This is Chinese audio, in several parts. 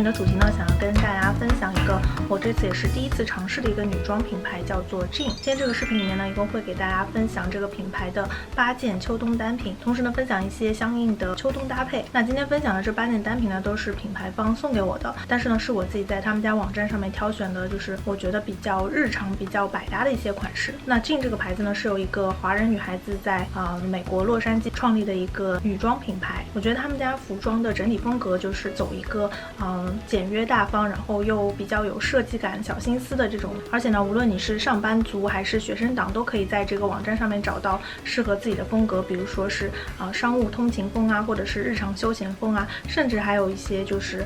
频的主题呢，想要跟大家分享一个我这次也是第一次尝试的一个女装品牌，叫做 J.ING。今天这个视频里面呢，一共会给大家分享这个品牌的8件秋冬单品，同时呢分享一些相应的秋冬搭配。那今天分享的这8件单品呢，都是品牌方送给我的，但是呢是我自己在他们家网站上面挑选的，就是我觉得比较日常、比较百搭的一些款式。那 J.ING 这个牌子呢，是由一个华人女孩子在美国洛杉矶创立的一个女装品牌。我觉得他们家服装的整体风格就是走一个简约大方，然后又比较有设计感、小心思的这种。而且呢，无论你是上班族还是学生党，都可以在这个网站上面找到适合自己的风格，比如说是商务通勤风啊，或者是日常休闲风啊，甚至还有一些就是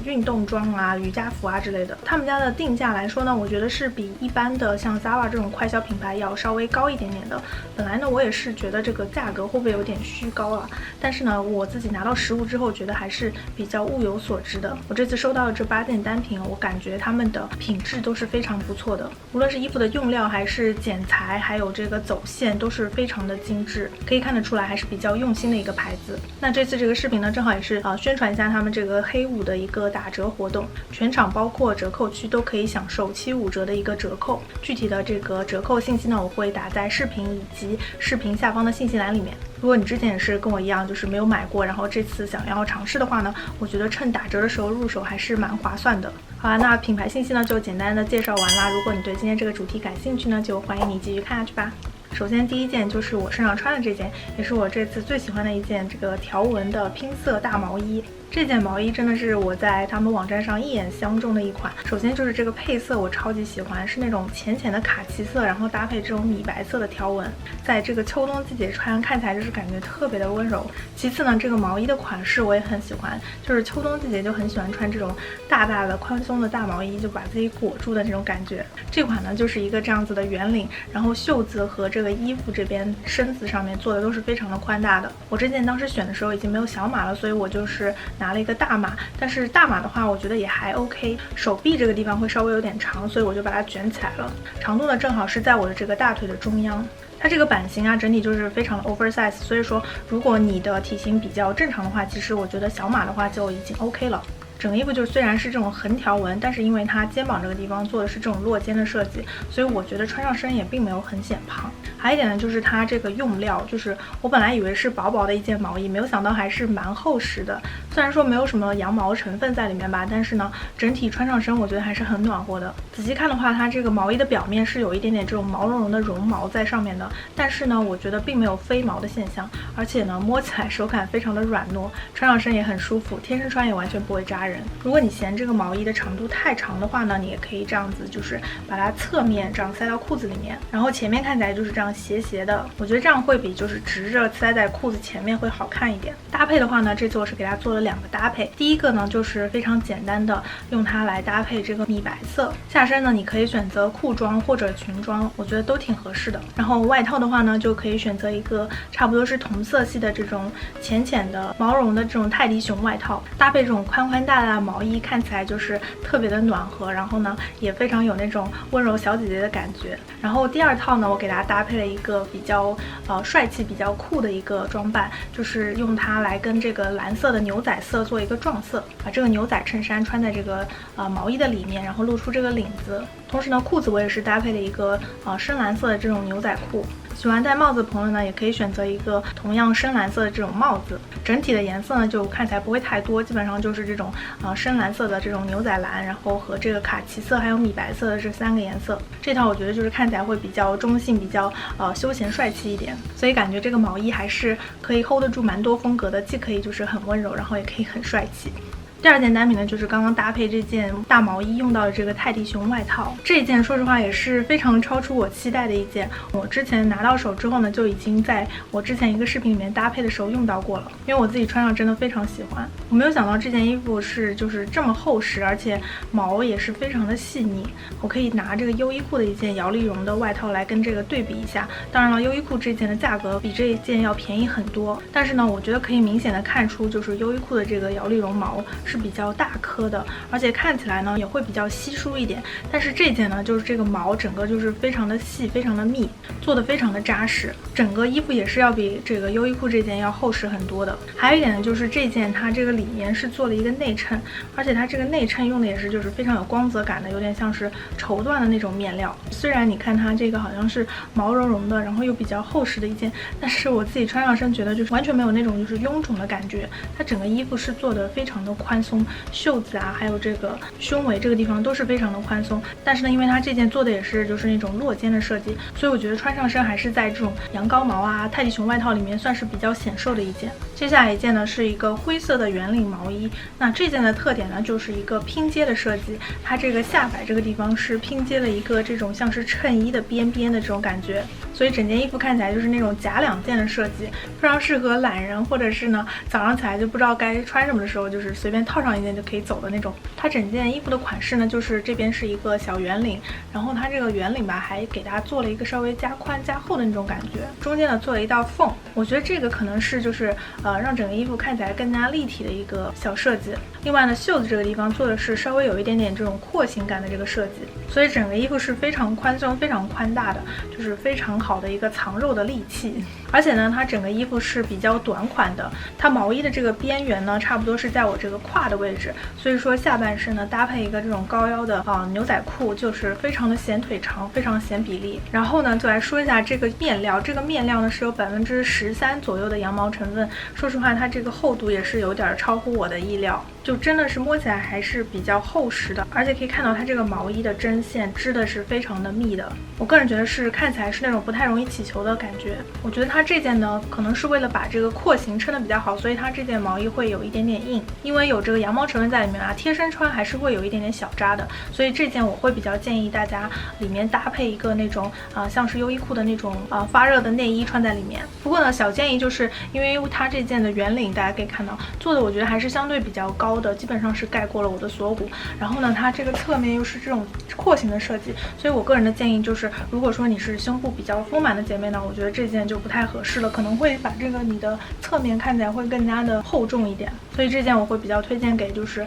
运动装啊、瑜伽服啊之类的。他们家的定价来说呢，我觉得是比一般的像 Zara 这种快消品牌要稍微高一点点的。本来呢，我也是觉得这个价格会不会有点虚高啊？但是呢，我自己拿到实物之后，觉得还是比较物有所值的。我这次收到的这8件单品，我感觉他们的品质都是非常不错的，无论是衣服的用料还是剪裁，还有这个走线都是非常的精致，可以看得出来还是比较用心的一个牌子。那这次这个视频呢，正好也是宣传一下他们这个黑五的一个打折活动，全场包括折扣区都可以享受75折的一个折扣。具体的这个折扣信息呢，我会打在视频以及视频下方的信息栏里面。如果你之前也是跟我一样，就是没有买过，然后这次想要尝试的话呢，我觉得趁打折的时候入手还是蛮划算的。好啦，那品牌信息呢就简单的介绍完啦。如果你对今天这个主题感兴趣呢，就欢迎你继续看下去吧。首先第一件就是我身上穿的这件，也是我这次最喜欢的一件这个条纹的拼色大毛衣。这件毛衣真的是我在他们网站上一眼相中的一款。首先就是这个配色我超级喜欢，是那种浅浅的卡其色，然后搭配这种米白色的条纹，在这个秋冬季节穿看起来就是感觉特别的温柔。其次呢，这个毛衣的款式我也很喜欢，就是秋冬季节就很喜欢穿这种大大的宽松的大毛衣，就把自己裹住的那种感觉。这款呢就是一个这样子的圆领，然后袖子和这个衣服这边身子上面做的都是非常的宽大的。我这件当时选的时候已经没有小码了，所以我就是拿了一个大码，但是大码的话我觉得也还 OK， 手臂这个地方会稍微有点长，所以我就把它卷起来了，长度呢正好是在我的这个大腿的中央。它这个版型啊，整体就是非常的 oversize， 所以说如果你的体型比较正常的话，其实我觉得小码的话就已经 OK 了。整个衣服就虽然是这种横条纹，但是因为它肩膀这个地方做的是这种落肩的设计，所以我觉得穿上身也并没有很显胖。还有一点呢，就是它这个用料，就是我本来以为是薄薄的一件毛衣，没有想到还是蛮厚实的。虽然说没有什么羊毛成分在里面吧，但是呢，整体穿上身我觉得还是很暖和的。仔细看的话，它这个毛衣的表面是有一点点这种毛茸茸的绒毛在上面的，但是呢，我觉得并没有飞毛的现象，而且呢，摸起来手感非常的软糯，穿上身也很舒服，天生穿也完全不会扎人。如果你嫌这个毛衣的长度太长的话呢，你也可以这样子，就是把它侧面这样塞到裤子里面，然后前面看起来就是这样斜斜的，我觉得这样会比就是直着塞在裤子前面会好看一点。搭配的话呢，这次我是给它做了2个搭配。第一个呢，就是非常简单的用它来搭配这个米白色，下身呢你可以选择裤装或者裙装，我觉得都挺合适的。然后外套的话呢，就可以选择一个差不多是同色系的这种浅浅的毛绒的这种泰迪熊外套，搭配这种宽宽大大的毛衣，看起来就是特别的暖和，然后呢也非常有那种温柔小姐姐的感觉。然后第2套呢，我给大家搭配了一个比较帅气、比较酷的一个装扮，就是用它来跟这个蓝色的牛仔色做一个撞色，把这个牛仔衬衫穿在这个毛衣的里面，然后露出这个领子。同时呢，裤子我也是搭配了一个深蓝色的这种牛仔裤。喜欢戴帽子的朋友呢，也可以选择一个同样深蓝色的这种帽子。整体的颜色呢，就看起来不会太多，基本上就是这种深蓝色的这种牛仔蓝，然后和这个卡其色还有米白色的这3个颜色。这套我觉得就是看起来会比较中性，比较休闲帅气一点，所以感觉这个毛衣还是可以 hold 得住蛮多风格的，既可以就是很温柔，然后也可以很帅气。第2件单品呢，就是刚刚搭配这件大毛衣用到的这个泰迪熊外套。这一件说实话也是非常超出我期待的一件，我之前拿到手之后呢，就已经在我之前一个视频里面搭配的时候用到过了，因为我自己穿上真的非常喜欢。我没有想到这件衣服是就是这么厚实，而且毛也是非常的细腻。我可以拿这个优衣库的一件摇粒绒的外套来跟这个对比一下。当然了，优衣库这件的价格比这一件要便宜很多，但是呢，我觉得可以明显的看出，就是优衣库的这个摇粒绒毛是比较大颗的，而且看起来呢也会比较稀疏一点。但是这件呢，就是这个毛整个就是非常的细，非常的密，做的非常的扎实。整个衣服也是要比这个优衣库这件要厚实很多的。还有一点呢，就是这件它这个里面是做了一个内衬，而且它这个内衬用的也是就是非常有光泽感的，有点像是绸缎的那种面料。虽然你看它这个好像是毛茸茸的，然后又比较厚实的一件，但是我自己穿上身觉得就是完全没有那种就是臃肿的感觉。它整个衣服是做的非常的宽松，袖子啊，还有这个胸围这个地方都是非常的宽松。但是呢，因为它这件做的也是就是那种落肩的设计，所以我觉得穿上身还是在这种羊羔毛啊、泰迪熊外套里面算是比较显瘦的一件。接下来一件呢是一个灰色的圆领毛衣，那这件的特点呢就是一个拼接的设计，它这个下摆这个地方是拼接了一个这种像是衬衣的边边的这种感觉，所以整件衣服看起来就是那种夹两件的设计，非常适合懒人或者是呢早上起来就不知道该穿什么的时候，就是随便套上一件就可以走的那种。它整件衣服的款式呢，就是这边是一个小圆领，然后它这个圆领吧还给它做了一个稍微加宽加厚的那种感觉，中间呢做了一道缝。我觉得这个可能是就是让整个衣服看起来更加立体的一个小设计。另外呢，袖子这个地方做的是稍微有一点点这种廓形感的这个设计，所以整个衣服是非常宽松、非常宽大的，就是非常好的一个藏肉的利器。而且呢，它整个衣服是比较短款的，它毛衣的这个边缘呢，差不多是在我这个胯的位置，所以说下半身呢搭配一个这种高腰的牛仔裤，就是非常的显腿长，非常显比例。然后呢，就来说一下这个面料，这个面料呢是有13%左右的羊毛成分，说实话，它这个厚度也是有点超乎我的意料。就真的是摸起来还是比较厚实的，而且可以看到它这个毛衣的针线织的是非常的密的，我个人觉得是看起来是那种不太容易起球的感觉。我觉得它这件呢可能是为了把这个廓形撑得比较好，所以它这件毛衣会有一点点硬，因为有这个羊毛成分在里面啊，贴身穿还是会有一点点小扎的，所以这件我会比较建议大家里面搭配一个那种像是优衣库的那种发热的内衣穿在里面。不过呢，小建议就是因为它这件的圆领大家可以看到做的我觉得还是相对比较高的，基本上是盖过了我的锁骨，然后呢它这个侧面又是这种廓形的设计，所以我个人的建议就是如果说你是胸部比较丰满的姐妹呢，我觉得这件就不太合适了，可能会把这个你的侧面看起来会更加的厚重一点，所以这件我会比较推荐给就是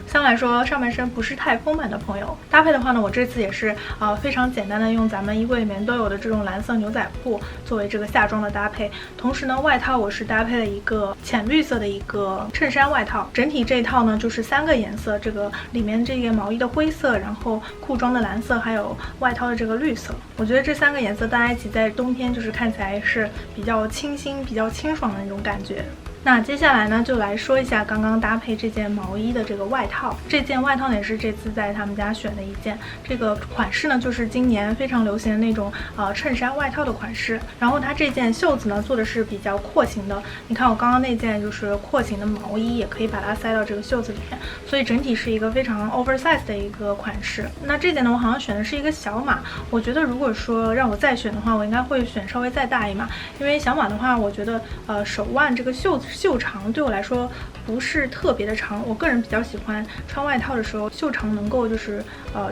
相对来说上半身不是太丰满的朋友。搭配的话呢，我这次也是非常简单的用咱们衣柜里面都有的这种蓝色牛仔裤作为这个下装的搭配，同时呢外套我是搭配了一个浅绿色的一个衬衫外套，整体这一套呢就是3个颜色，这个里面这个毛衣的灰色，然后裤装的蓝色，还有外套的这个绿色。我觉得这3个颜色大家一起在冬天就是看起来是比较清新、比较清爽的那种感觉。那接下来呢，就来说一下刚刚搭配这件毛衣的这个外套。这件外套呢也是这次在他们家选的一件，这个款式呢就是今年非常流行的那种衬衫外套的款式。然后它这件袖子呢做的是比较廓形的，你看我刚刚那件就是廓形的毛衣，也可以把它塞到这个袖子里面，所以整体是一个非常 oversize 的一个款式。那这件呢我好像选的是一个小码，我觉得如果说让我再选的话，我应该会选稍微再大一码，因为小码的话，我觉得手腕这个袖长对我来说不是特别的长，我个人比较喜欢穿外套的时候袖长能够就是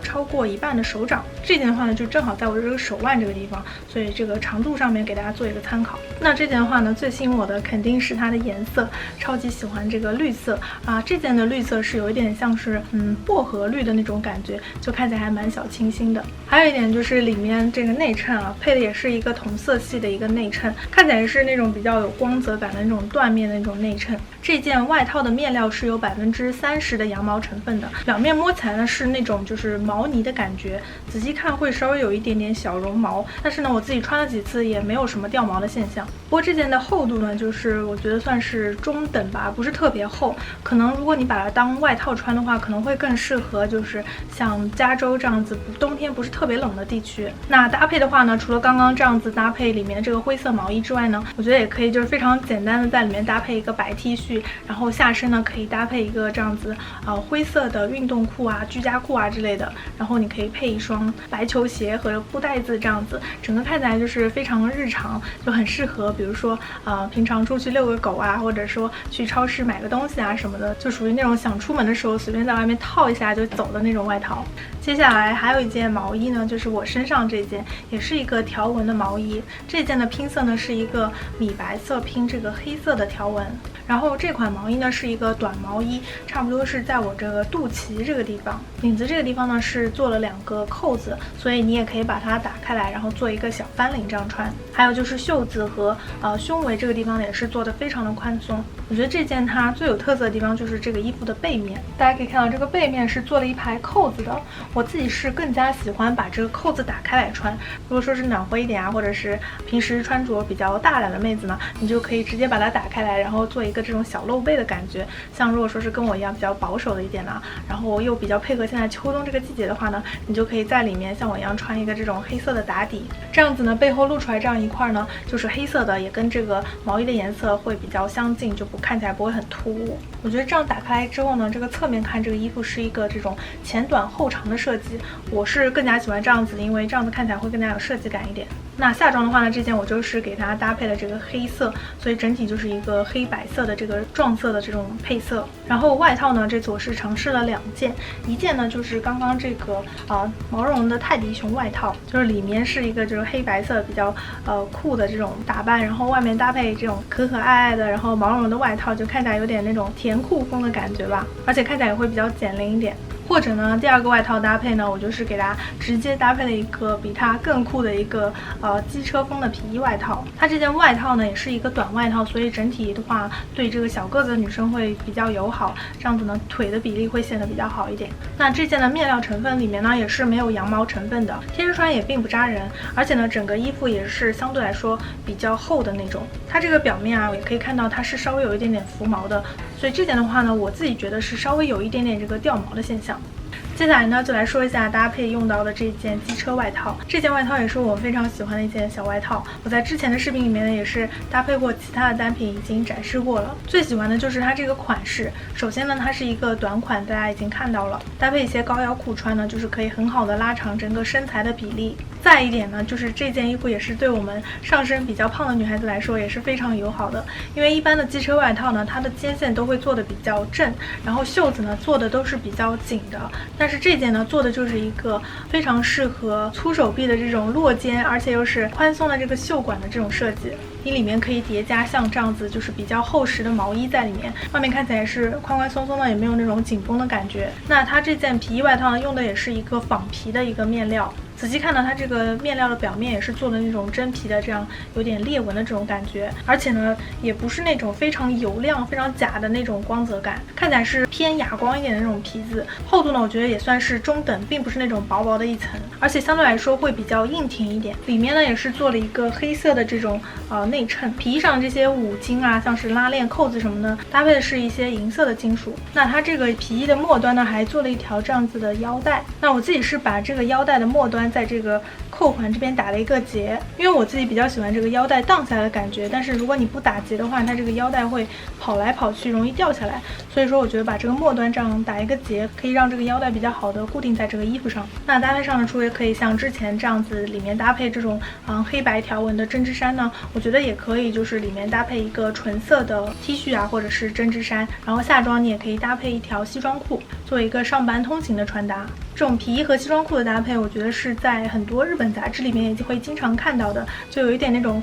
超过一半的手掌。这件的话呢就正好在我这个手腕这个地方，所以这个长度上面给大家做一个参考。那这件的话呢最吸引我的肯定是它的颜色，超级喜欢这个绿色这件的绿色是有一点像是薄荷绿的那种感觉，就看起来还蛮小清新的。还有一点就是里面这个内衬配的也是一个同色系的一个内衬，看起来是那种比较有光泽感的那种缎面的那种内衬。这件外套的面料是有30%的羊毛成分的，表面摸起来呢是那种就是毛呢的感觉，仔细看会稍微有一点点小绒毛，但是呢我自己穿了几次也没有什么掉毛的现象。不过这件的厚度呢就是我觉得算是中等吧，不是特别厚，可能如果你把它当外套穿的话，可能会更适合就是像加州这样子冬天不是特别冷的地区。那搭配的话呢，除了刚刚这样子搭配里面这个灰色毛衣之外呢，我觉得也可以就是非常简单的在里面搭配一个白 T 恤，然后下身呢可以搭配一个这样子灰色的运动裤居家裤之类的，然后你可以配一双白球鞋和布袋子，这样子整个看起来就是非常日常，就很适合比如说平常出去遛个狗或者说去超市买个东西什么的，就属于那种想出门的时候随便在外面套一下就走的那种外套。接下来还有一件毛衣呢，就是我身上这件也是一个条纹的毛衣，这件的拼色呢是一个米白色拼这个黑色的条条纹。然后这款毛衣呢是一个短毛衣，差不多是在我这个肚脐这个地方，领子这个地方呢是做了2个扣子，所以你也可以把它打开来，然后做一个小翻领这样穿。还有就是袖子和胸围这个地方也是做的非常的宽松。我觉得这件它最有特色的地方就是这个衣服的背面，大家可以看到这个背面是做了一排扣子的。我自己是更加喜欢把这个扣子打开来穿，如果说是暖和一点啊，或者是平时穿着比较大胆的妹子呢，你就可以直接把它打开来，然后做一个这种小露背的感觉。像如果说是跟我一样比较保守的一点呢，然后又比较配合现在秋冬这个季节的话呢，你就可以在里面像我一样穿一个这种黑色的打底，这样子呢背后露出来这样一块呢就是黑色的，也跟这个毛衣的颜色会比较相近，就看起来不会很突兀。我觉得这样打开来之后呢，这个侧面看这个衣服是一个这种前短后长的设计，我是更加喜欢这样子，因为这样子看起来会更加有设计感一点。那下装的话呢，这件我就是给它搭配了这个黑色，所以整体就是一个黑白色的这个撞色的这种配色。然后外套呢，这次我是尝试了2件，一件呢就是刚刚这个毛绒的泰迪熊外套，就是里面是一个就是黑白色比较酷的这种打扮，然后外面搭配这种可可爱爱的，然后毛绒的外套，就看起来有点那种甜酷风的感觉吧，而且看起来也会比较减龄一点。或者呢，第2个外套搭配呢，我就是给它直接搭配了一个比它更酷的一个机车风的皮衣外套。它这件外套呢也是一个短外套，所以整体的话对这个小个子的女生会比较友好，这样子呢腿的比例会显得比较好一点。那这件的面料成分里面呢也是没有羊毛成分的，贴着穿也并不扎人，而且呢整个衣服也是相对来说比较厚的那种。它这个表面啊也可以看到它是稍微有一点点浮毛的，所以这件的话呢我自己觉得是稍微有一点点这个掉毛的现象。接下来呢，就来说一下搭配用到的这件机车外套。这件外套也是我非常喜欢的一件小外套，我在之前的视频里面呢也是搭配过其他的单品，已经展示过了。最喜欢的就是它这个款式。首先呢，它是一个短款，大家已经看到了，搭配一些高腰裤穿呢，就是可以很好的拉长整个身材的比例。再一点呢，就是这件衣服也是对我们上身比较胖的女孩子来说也是非常友好的，因为一般的机车外套呢，它的肩线都会做的比较正，然后袖子呢做的都是比较紧的，但是这件呢做的就是一个非常适合粗手臂的这种落肩，而且又是宽松的这个袖管的这种设计。你里面可以叠加像这样子就是比较厚实的毛衣在里面，外面看起来是宽宽松松的，也没有那种紧绷的感觉。那它这件皮衣外套呢，用的也是一个仿皮的一个面料。仔细看到它这个面料的表面也是做的那种真皮的，这样有点裂纹的这种感觉，而且呢也不是那种非常油亮非常假的那种光泽感，看起来是偏哑光一点的那种皮子。厚度呢我觉得也算是中等，并不是那种薄薄的一层，而且相对来说会比较硬挺一点。里面呢也是做了一个黑色的这种内衬，皮衣上这些五金啊，像是拉链扣子什么的，搭配的是一些银色的金属。那它这个皮衣的末端呢还做了一条这样子的腰带，那我自己是把这个腰带的末端在这个扣环这边打了一个结，因为我自己比较喜欢这个腰带荡下来的感觉，但是如果你不打结的话，它这个腰带会跑来跑去，容易掉下来，所以说我觉得把这个末端这样打一个结，可以让这个腰带比较好的固定在这个衣服上。那搭配上的除也可以像之前这样子里面搭配这种黑白条纹的针织衫呢，我觉得也可以就是里面搭配一个纯色的 T 恤啊，或者是针织衫，然后下装你也可以搭配一条西装裤，做一个上班通勤的穿搭。这种皮衣和西装裤的搭配，我觉得是在很多日本杂志里面也会经常看到的，就有一点那种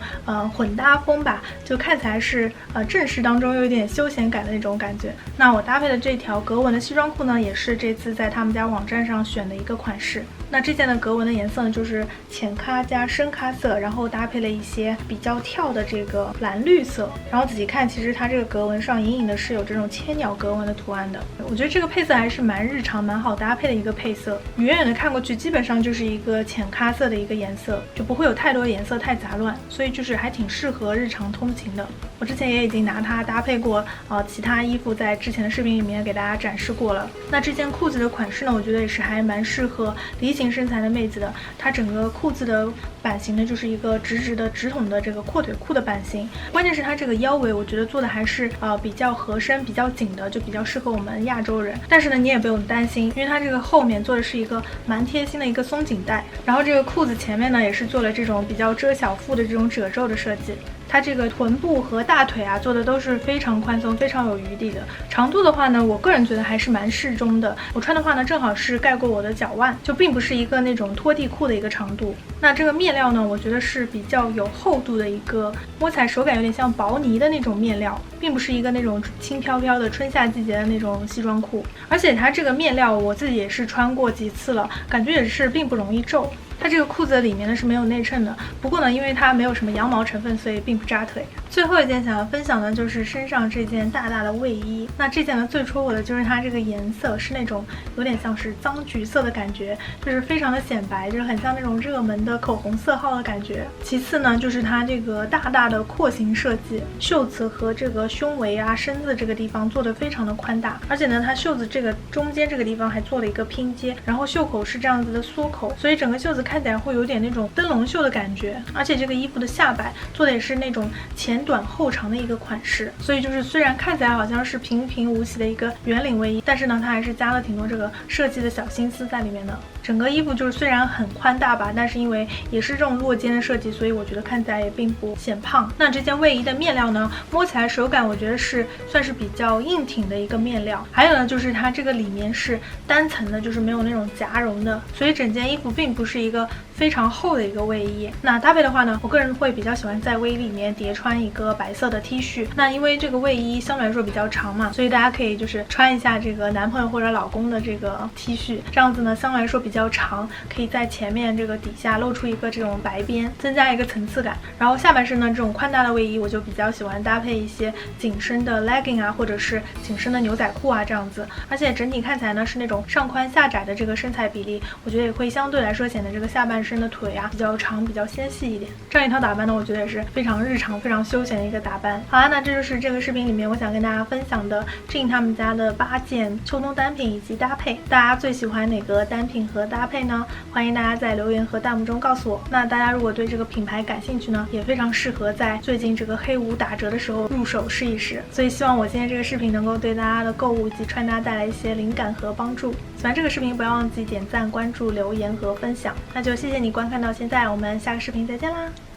混搭风吧，就看起来是正式当中又有点休闲感的那种感觉。那我搭配的这条格纹的西装裤呢，也是这次在他们家网站上选的一个款式。那这件的格纹的颜色呢，就是浅咖加深咖色，然后搭配了一些比较跳的这个蓝绿色，然后仔细看，其实它这个格纹上隐隐的是有这种千鸟格纹的图案的。我觉得这个配色还是蛮日常蛮好搭配的一个配色，你远远的看过去基本上就是一个浅咖色的一个颜色，就不会有太多颜色太杂乱，所以就是还挺适合日常通勤的。我之前也已经拿它搭配过其他衣服，在之前的视频里面给大家展示过了。那这件裤子的款式呢，我觉得也是还蛮适合梨形身材的妹子的，它整个裤子的版型呢就是一个直直的直筒的这个阔腿裤的版型，关键是它这个腰围我觉得做的还是比较合身比较紧的，就比较适合我们亚洲人。但是呢你也不用担心，因为它这个后面做的是一个蛮贴心的一个松紧带，然后这个裤子前面呢也是做了这种比较遮小腹的这种褶皱的设计。它这个臀部和大腿啊做的都是非常宽松、非常有余地的。长度的话呢，我个人觉得还是蛮适中的。我穿的话呢，正好是盖过我的脚腕，就并不是一个那种拖地裤的一个长度。那这个面料呢，我觉得是比较有厚度的一个，摸起来手感有点像薄呢的那种面料，并不是一个那种轻飘飘的春夏季节的那种西装裤。而且它这个面料我自己也是穿过几次了，感觉也是并不容易皱。它这个裤子里面呢是没有内衬的，不过呢，因为它没有什么羊毛成分，所以并不扎腿。最后一件想要分享的就是身上这件大大的卫衣。那这件呢最戳我的就是它这个颜色是那种有点像是脏橘色的感觉，就是非常的显白，就是很像那种热门的口红色号的感觉。其次呢就是它这个大大的廓形设计，袖子和这个胸围啊、身子这个地方做的非常的宽大，而且呢它袖子这个中间这个地方还做了一个拼接，然后袖口是这样子的缩口，所以整个袖子看起来会有点那种灯笼袖的感觉。而且这个衣服的下摆做的也是那种前短后长的一个款式，所以就是虽然看起来好像是平平无奇的一个圆领卫衣，但是呢它还是加了挺多这个设计的小心思在里面的。整个衣服就是虽然很宽大吧，但是因为也是这种落肩的设计，所以我觉得看起来也并不显胖。那这件卫衣的面料呢，摸起来手感我觉得是算是比较硬挺的一个面料。还有呢就是它这个里面是单层的，就是没有那种夹绒的，所以整件衣服并不是一个非常厚的一个卫衣。那搭配的话呢，我个人会比较喜欢在卫衣里面叠穿一个白色的 T 恤。那因为这个卫衣相对来说比较长嘛，所以大家可以就是穿一下这个男朋友或者老公的这个 T 恤，这样子呢相对来说比较长，可以在前面这个底下露出一个这种白边，增加一个层次感。然后下半身呢这种宽大的卫衣我就比较喜欢搭配一些紧身的 legging 啊，或者是紧身的牛仔裤啊这样子，而且整体看起来呢是那种上宽下窄的这个身材比例，我觉得也会相对来说显得这个下半身的腿啊比较长，比较纤细一点。这样一套打扮呢，我觉得也是非常日常、非常休闲的一个打扮。好啦，那这就是这个视频里面我想跟大家分享的J.ING他们家的8件秋冬单品以及搭配。大家最喜欢哪个单品和搭配呢？欢迎大家在留言和弹幕中告诉我。那大家如果对这个品牌感兴趣呢，也非常适合在最近这个黑五打折的时候入手试一试。所以希望我今天这个视频能够对大家的购物及穿搭带来一些灵感和帮助。喜欢这个视频不要忘记点赞、关注、留言和分享。那就谢谢你观看到现在，我们下个视频再见啦！